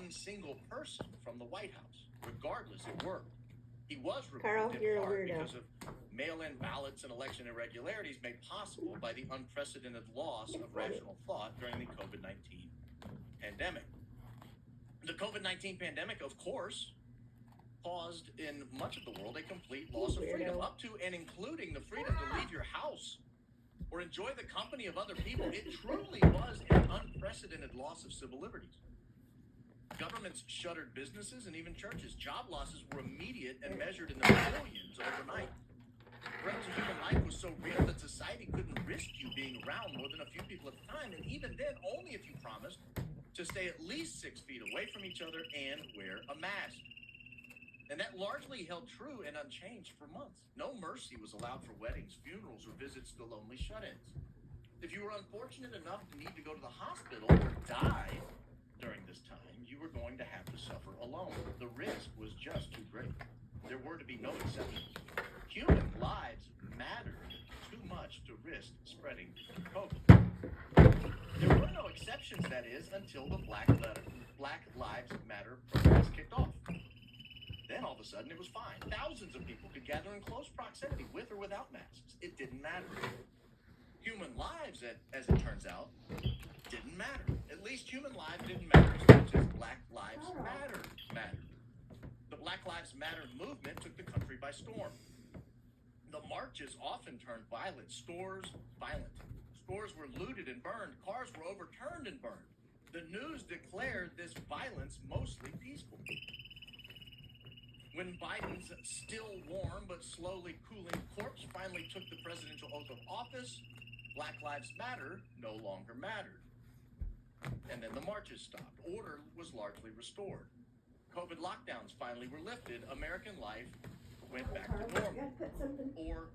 one single person from the White House. Regardless, it worked. He was Karl, removed you're in a part weirdo. because of mail-in ballots and election irregularities made possible by the unprecedented loss of rational thought during the COVID-19 pandemic. The COVID-19 pandemic, of course, caused in much of the world a complete loss of freedom, up to and including the freedom to leave your house or enjoy the company of other people. It truly was an unprecedented loss of civil liberties. Governments shuttered businesses and even churches. Job losses were immediate and measured in the millions overnight. Threat to human life was so real that society couldn't risk you being around more than a few people at a time, and even then, only if you promised to stay at least 6 feet away from each other and wear a mask. And that largely held true and unchanged for months. No mercy was allowed for weddings, funerals, or visits to lonely shut-ins. If you were unfortunate enough to need to go to the hospital or die during this time, you were going to have to suffer alone. The risk was just too great. There were to be no exceptions. Human lives mattered too much to risk spreading COVID. There were no exceptions, that is, until the Black Lives Matter protest kicked off. Then all of a sudden it was fine. Thousands of people could gather in close proximity with or without masks. It didn't matter. Human lives, as it turns out, didn't matter. At least human lives didn't matter as much as Black Lives Matter mattered. The Black Lives Matter movement took the country by storm. The marches often turned violent. Stores were looted and burned. Cars were overturned and burned. The news declared this violence mostly peaceful. When Biden's still warm but slowly cooling corpse finally took the presidential oath of office, Black Lives Matter no longer mattered. And then the marches stopped. Order was largely restored. COVID lockdowns finally were lifted. American life went back to normal. Or